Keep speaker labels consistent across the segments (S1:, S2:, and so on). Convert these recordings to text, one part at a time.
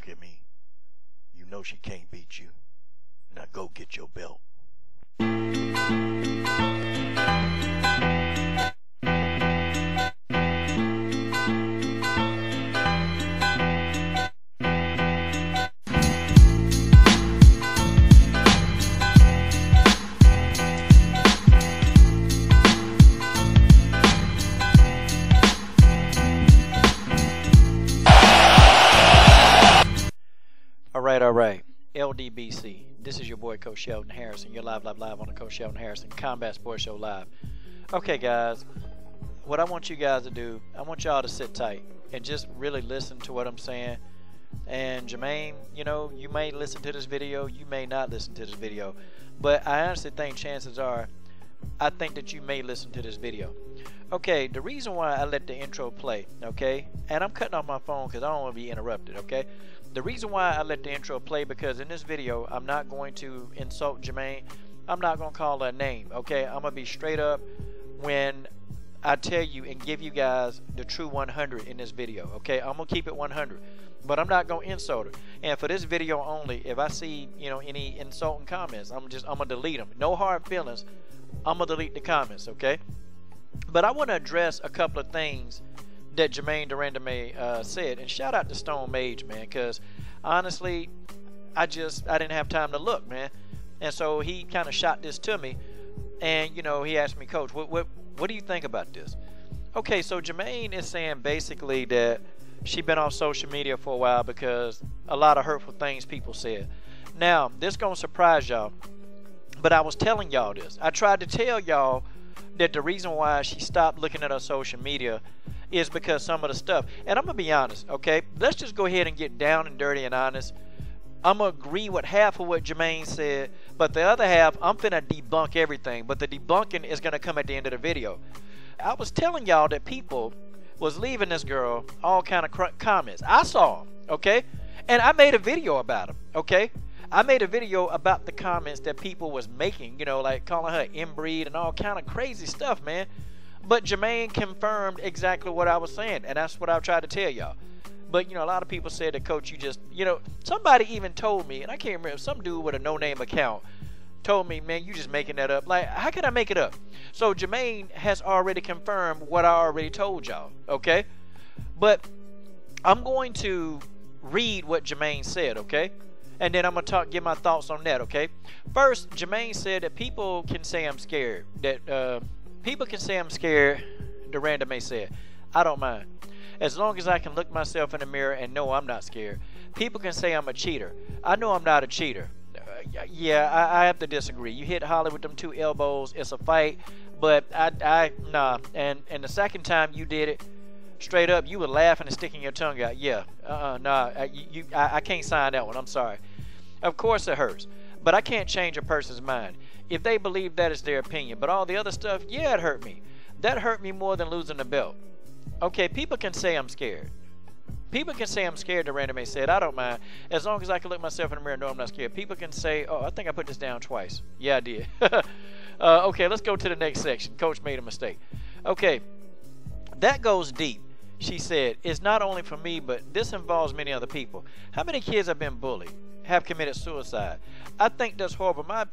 S1: look at me. You know she can't beat you. Now go get your belt.
S2: All right. LDBC. This is your boy, Coach Sheldon Harrison. You're live on the Coach Sheldon Harrison Combat Sports Show Live. Okay, guys. What I want you guys to do, I want y'all to sit tight and just really listen to what I'm saying. And Germaine, you know, you may listen to this video, you may not listen to this video. But I honestly think chances are, I think that you may listen to this video. Okay, the reason why I let the intro play, okay, and I'm cutting off my phone because I don't want to be interrupted, okay? The reason why I let the intro play, because in this video, I'm not going to insult Germaine. I'm not going to call her a name, okay? I'm going to be straight up when I tell you and give you guys the true 100 in this video, okay? I'm going to keep it 100, but I'm not going to insult her. And for this video only, if I see, you know, any insulting comments, I'm going to delete them. No hard feelings. I'm going to delete the comments, okay? But I want to address a couple of things that Germaine De Randamie said, and shout out to Stone Mage, man, because honestly, I didn't have time to look, man, and so he kind of shot this to me, and you know, he asked me, Coach, what do you think about this? Okay, so Germaine is saying basically that she been off social media for a while because a lot of hurtful things people said. Now, this gonna surprise y'all, but I was telling y'all this. I tried to tell y'all that the reason why she stopped looking at her social media is because some of the stuff, and I'm gonna be honest, okay, let's just go ahead and get down and dirty and honest. I'm gonna agree with half of what Germaine said, but the other half, I'm finna debunk everything, but the debunking is gonna come at the end of the video. I was telling y'all that people was leaving this girl all kind of comments. I saw them, okay, and I made a video about them, okay. I made a video about the comments that people was making, you know, like calling her inbreed and all kind of crazy stuff, man. But Germaine confirmed exactly what I was saying, and that's what I tried to tell y'all. But, you know, a lot of people said that, Coach, you just, you know, somebody even told me, and I can't remember, some dude with a no-name account told me, man, you just making that up. Like, how can I make it up? So Germaine has already confirmed what I already told y'all, okay? But I'm going to read what Germaine said, okay? And then I'm going to give my thoughts on that, okay? First, Germaine said that people can say I'm scared, that, people can say I'm scared, De Randamie said. I don't mind. As long as I can look myself in the mirror and know I'm not scared. People can say I'm a cheater. I know I'm not a cheater. Yeah, I have to disagree. You hit Holly with them 2 elbows. It's a fight. But nah. And the second time you did it, straight up, you were laughing and sticking your tongue out. Yeah, nah. I can't sign that one. I'm sorry. Of course it hurts. But I can't change a person's mind. If they believe that is their opinion. But all the other stuff, yeah, it hurt me. That hurt me more than losing the belt. Okay, people can say I'm scared. People can say I'm scared, De Randamie said. I don't mind. As long as I can look myself in the mirror and know I'm not scared. People can say, oh, I think I put this down twice. Yeah, I did. Okay, let's go to the next section. Coach made a mistake. Okay, that goes deep. She said, it's not only for me, but this involves many other people. How many kids have been bullied? Have committed suicide? I think that's horrible. My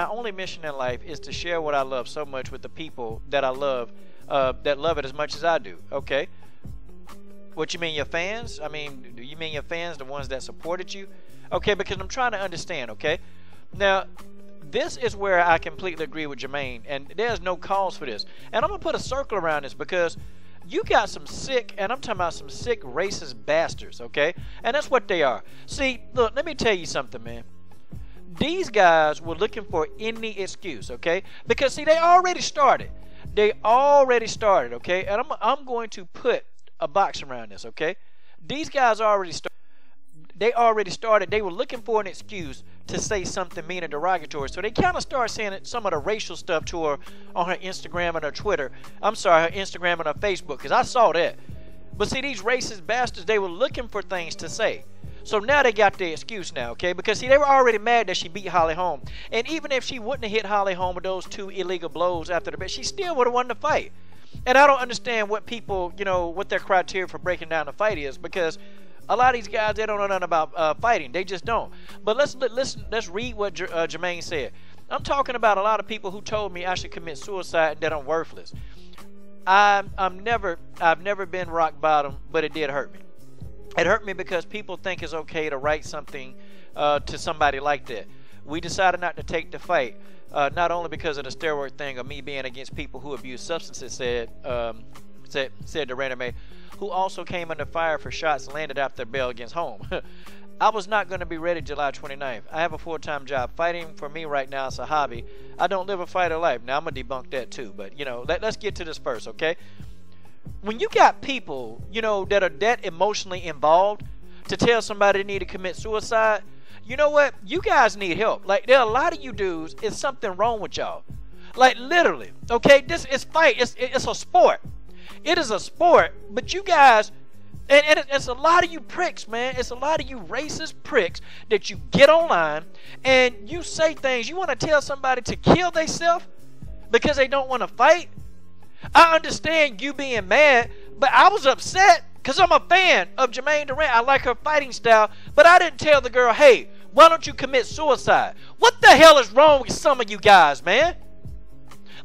S2: only mission in life is to share what I love so much with the people that I love, that love it as much as I do. Okay. What you mean, your fans? I mean, do you mean your fans, the ones that supported you? Okay, because I'm trying to understand. Okay. Now, this is where I completely agree with Germaine, and there's no cause for this. And I'm gonna put a circle around this because you got some sick, and I'm talking about some sick racist bastards, okay? And that's what they are. See, look, let me tell you something, man. These guys were looking for any excuse, okay? Because, see, they already started. They already started, okay? And I'm going to put a box around this, okay? These guys already started. They already started. They were looking for an excuse to say something mean and derogatory. So they kind of started saying some of the racial stuff to her on her Instagram and her Twitter. I'm sorry, her Instagram and her Facebook, because I saw that. But see, these racist bastards, they were looking for things to say. So now they got the excuse now, okay? Because see, they were already mad that she beat Holly Holm. And even if she wouldn't have hit Holly Holm with those 2 illegal blows after the bet, she still would have won the fight. And I don't understand what people, you know, what their criteria for breaking down the fight is, because A lot of these guys, they don't know nothing about fighting. They just don't. But let's read what Germaine said. I'm talking about a lot of people who told me I should commit suicide and that I'm worthless. I've never been rock bottom, but it did hurt me. It hurt me because people think it's okay to write something to somebody like that. We decided not to take the fight, not only because of the steroid thing or me being against people who abuse substances, said De Randamie, who also came under fire for shots landed after bail against home. I was not going to be ready July 29th. I have a full-time job. Fighting for me right now is a hobby. I don't live a fighter life. Now, I'm going to debunk that too, but, you know, let's get to this first, okay? When you got people, you know, that are that emotionally involved to tell somebody they need to commit suicide, you know what? You guys need help. Like, there are a lot of you dudes, it's something wrong with y'all. Like, literally, okay? This is fight. It's a sport. It is a sport, but you guys... And it's a lot of you pricks, man. It's a lot of you racist pricks that you get online and you say things. You want to tell somebody to kill themselves because they don't want to fight? I understand you being mad, but I was upset because I'm a fan of Germaine De Randamie. I like her fighting style, but I didn't tell the girl, hey, why don't you commit suicide? What the hell is wrong with some of you guys, man?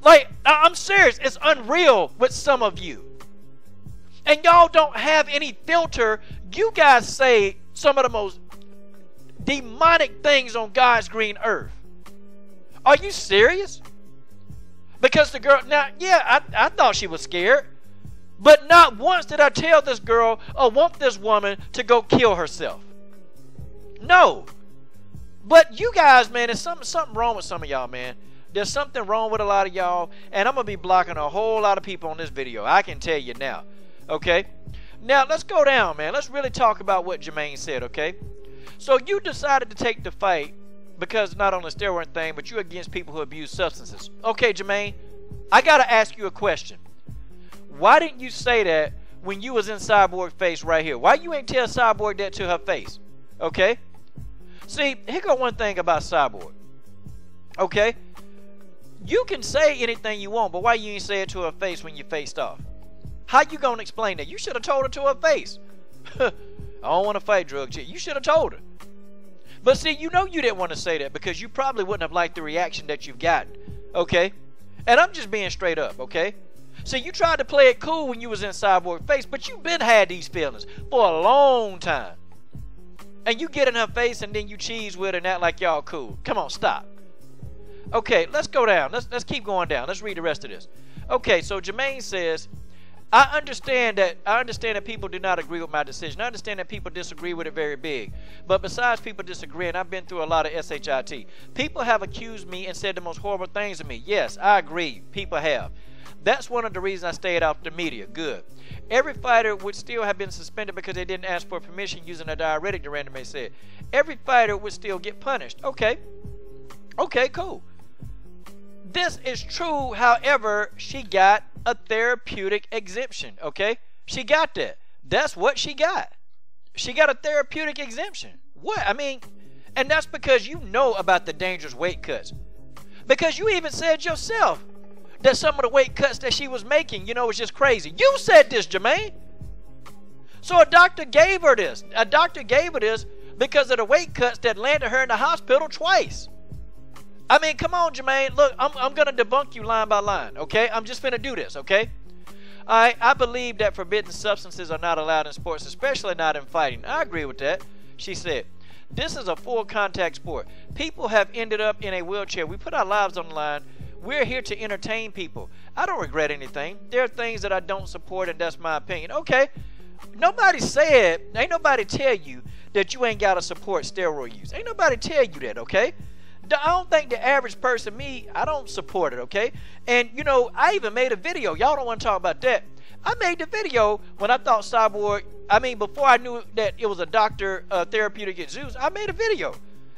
S2: Like, I'm serious. It's unreal with some of you. And y'all don't have any filter. You guys say some of the most demonic things on God's green earth. Are you serious? Because the girl, now, yeah, I thought she was scared. But not once did I tell this girl or want this woman to go kill herself. No. But you guys, man, there's something wrong with some of y'all, man. There's something wrong with a lot of y'all. And I'm going to be blocking a whole lot of people on this video. I can tell you now. Okay, now let's go down, man. Let's really talk about what Germaine said, okay? So you decided to take the fight because not on the steroid thing, but you're against people who abuse substances. Okay, Germaine, I got to ask you a question. Why didn't you say that when you was in Cyborg's face right here? Why you ain't tell Cyborg that to her face? Okay? See, here go one thing about Cyborg. Okay? You can say anything you want, but why you ain't say it to her face when you faced off? How you gonna explain that? You should have told her to her face. I don't want to fight drug chick. You should have told her. But see, you know you didn't want to say that because you probably wouldn't have liked the reaction that you've gotten. Okay? And I'm just being straight up, okay? See, you tried to play it cool when you was in Cyborg's face, but you've been had these feelings for a long time. And you get in her face and then you cheese with her and act like y'all cool. Come on, stop. Okay, let's go down. Let's keep going down. Let's read the rest of this. Okay, so Germaine says, I understand that people do not agree with my decision. I understand that people disagree with it very big. But besides people disagreeing, I've been through a lot of SHIT. People have accused me and said the most horrible things to me. Yes, I agree. People have. That's one of the reasons I stayed off the media. Good. Every fighter would still have been suspended because they didn't ask for permission using a diuretic, De Randamie said. Every fighter would still get punished. Okay. Okay, cool. This is true, however, she got a therapeutic exemption, okay? She got that. That's what she got. She got a therapeutic exemption. What? I mean, and that's because you know about the dangerous weight cuts. Because you even said yourself that some of the weight cuts that she was making, you know, was just crazy. You said this, Germaine. So a doctor gave her this. A doctor gave her this because of the weight cuts that landed her in the hospital twice. I mean, come on, Germaine. Look, I'm going to debunk you line by line, okay? I'm just finna do this, okay? I believe that forbidden substances are not allowed in sports, especially not in fighting. I agree with that, she said. This is a full contact sport. People have ended up in a wheelchair. We put our lives on the line. We're here to entertain people. I don't regret anything. There are things that I don't support, and that's my opinion. Okay, nobody said, ain't nobody tell you that you ain't got to support steroid use. Ain't nobody tell you that, okay? I don't think the average person, me, I don't support it, okay? And, you know, I even made a video. Y'all don't want to talk about that. I made the video when I thought Cyborg, I mean, before I knew that it was a doctor therapeutic at Zeus, I made a video.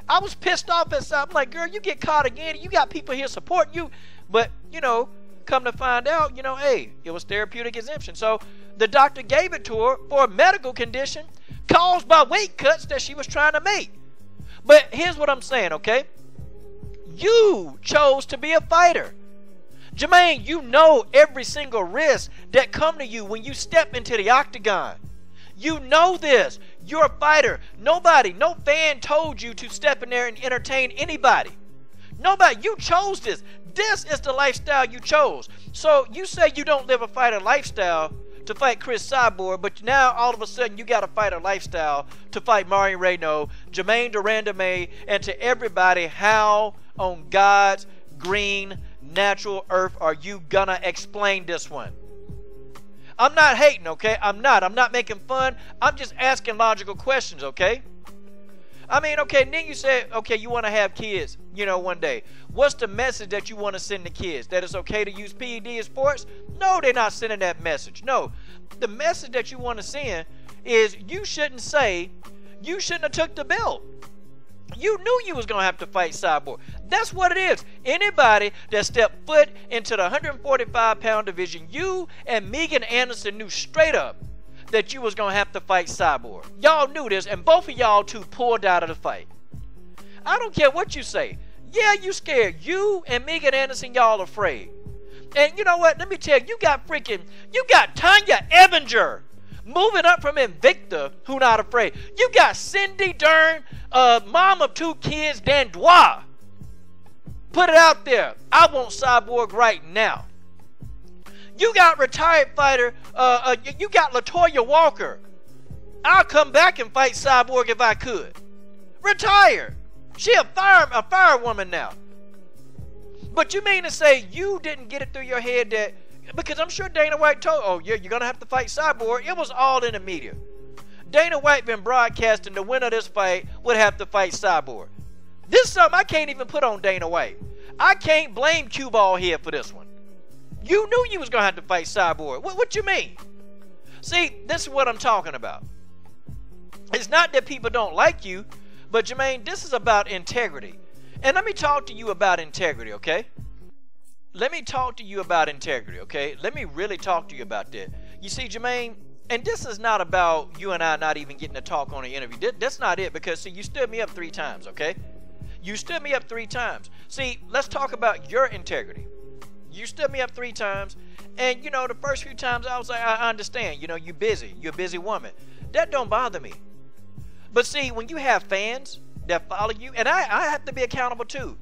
S2: I was pissed off at Cyborg. I'm like, girl, you get caught again. You got people here supporting you. But, you know, come to find out, you know, hey, it was therapeutic exemption. So the doctor gave it to her for a medical condition caused by weight cuts that she was trying to make. But here's what I'm saying, okay? You chose to be a fighter. Germaine, you know every single risk that come to you when you step into the octagon. You know this. You're a fighter. Nobody, no fan told you to step in there and entertain anybody. Nobody. You chose this. This is the lifestyle you chose. So you say you don't live a fighter lifestyle to fight Chris Cyborg, but now all of a sudden you got to fight a lifestyle to fight Marion Renault, Germaine De Randamie, and to everybody. How on God's green natural earth are you gonna explain this one? I'm not hating, okay? I'm not making fun. I'm just asking logical questions, okay? I mean, okay, and then you said, okay, you want to have kids, you know, one day. What's the message that you want to send to kids? That it's okay to use PED in sports? No, they're not sending that message. No, the message that you want to send is you shouldn't say, you shouldn't have took the belt. You knew you was going to have to fight Cyborg. That's what it is. Anybody that stepped foot into the 145-pound division, you and Megan Anderson knew straight up that you was going to have to fight Cyborg. Y'all knew this, and both of y'all two pulled out of the fight. I don't care what you say. Yeah, you scared. You and Megan Anderson, y'all afraid. And you know what? Let me tell you, you got Tanya Ebinger moving up from Invicta, who not afraid. You got Cindy Dern, mom of 2 kids, Dandois. Put it out there. I want Cyborg right now. You got retired fighter, you got LaToya Walker. I'll come back and fight Cyborg if I could. Retired. She a firewoman now. But you mean to say you didn't get it through your head that, because I'm sure Dana White told, oh yeah, you're going to have to fight Cyborg. It was all in the media. Dana White been broadcasting the winner of this fight would have to fight Cyborg. This is something I can't even put on Dana White. I can't blame Cue Ball here for this one. You knew you was going to have to fight Cyborg. What you mean? See, this is what I'm talking about. It's not that people don't like you, but Jermaine, this is about integrity. And let me talk to you about integrity, okay? Let me talk to you about integrity, okay? Let me really talk to you about that. You see, Jermaine, and this is not about you and I not even getting to talk on an interview. That's not it, because, see, you stood me up 3 times, okay? You stood me up 3 times. See, let's talk about your integrity. You stood me up 3 times, and, you know, the first few times I was like, I understand. You know, you're busy. You're a busy woman. That don't bother me. But, see, when you have fans that follow you, and I have to be accountable, too.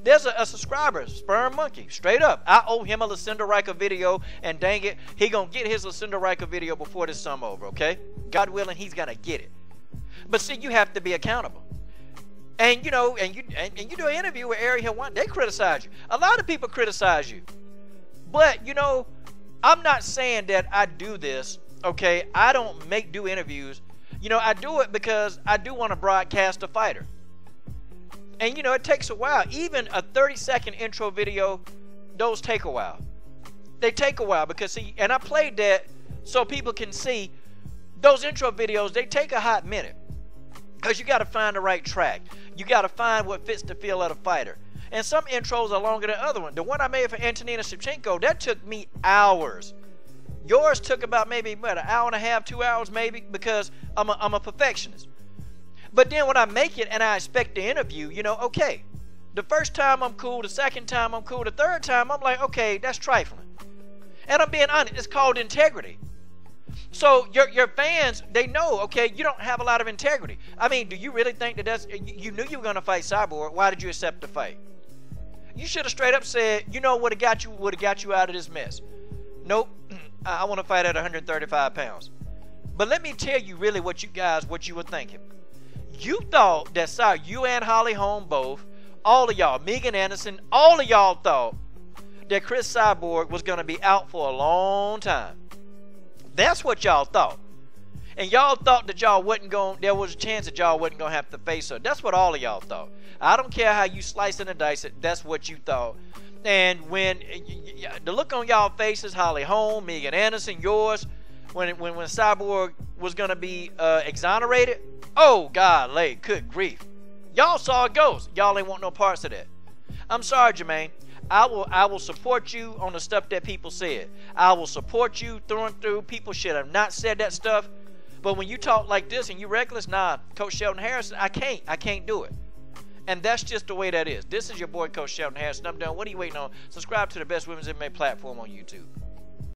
S2: There's a subscriber, Sperm Monkey, straight up. I owe him a Lucinda Riker video, and dang it, he gonna get his Lucinda Riker video before this summer over, okay? God willing, he's gonna get it. But see, you have to be accountable. And you know, and you do an interview with Ariel One, they criticize you. A lot of people criticize you. But you know, I'm not saying that I do this, okay? I don't do interviews. You know, I do it because I do want to broadcast a fighter. And you know, it takes a while. Even a 30-second intro video, those take a while. They take a while because, see, and I played that so people can see those intro videos, they take a hot minute. Because you got to find the right track. You got to find what fits the feel of the fighter. And some intros are longer than other ones. The one I made for Antonina Shevchenko, that took me hours. Yours took about maybe, what, an hour and a half, 2 hours maybe, because I'm a perfectionist. But then when I make it and I expect the interview, you know, okay. The first time I'm cool, the second time I'm cool, the third time I'm like, okay, that's trifling. And I'm being honest, it's called integrity. So your fans, they know, okay, you don't have a lot of integrity. I mean, do you really think that you knew you were going to fight Cyborg? Why did you accept the fight? You should have straight up said, you know, would have got you out of this mess. Nope, I want to fight at 135 pounds. But let me tell you really what you were thinking. You thought that you and Holly Holm both, all of y'all, Megan Anderson, all of y'all thought that Chris Cyborg was going to be out for a long time. That's what y'all thought. And y'all thought that there was a chance that y'all wasn't going to have to face her. That's what all of y'all thought. I don't care how you slice and dice it, that's what you thought. And when the look on y'all faces, Holly Holm, Megan Anderson, yours, when Cyborg was going to be exonerated, oh, golly, good grief. Y'all saw a ghost. Y'all ain't want no parts of that. I'm sorry, Jermaine. I will support you on the stuff that people said. I will support you through and through. People should have not said that stuff. But when you talk like this and you reckless, nah, Coach Shelton Harrison, I can't do it. And that's just the way that is. This is your boy, Coach Shelton Harrison. I'm done. What are you waiting on? Subscribe to the best women's MMA platform on YouTube.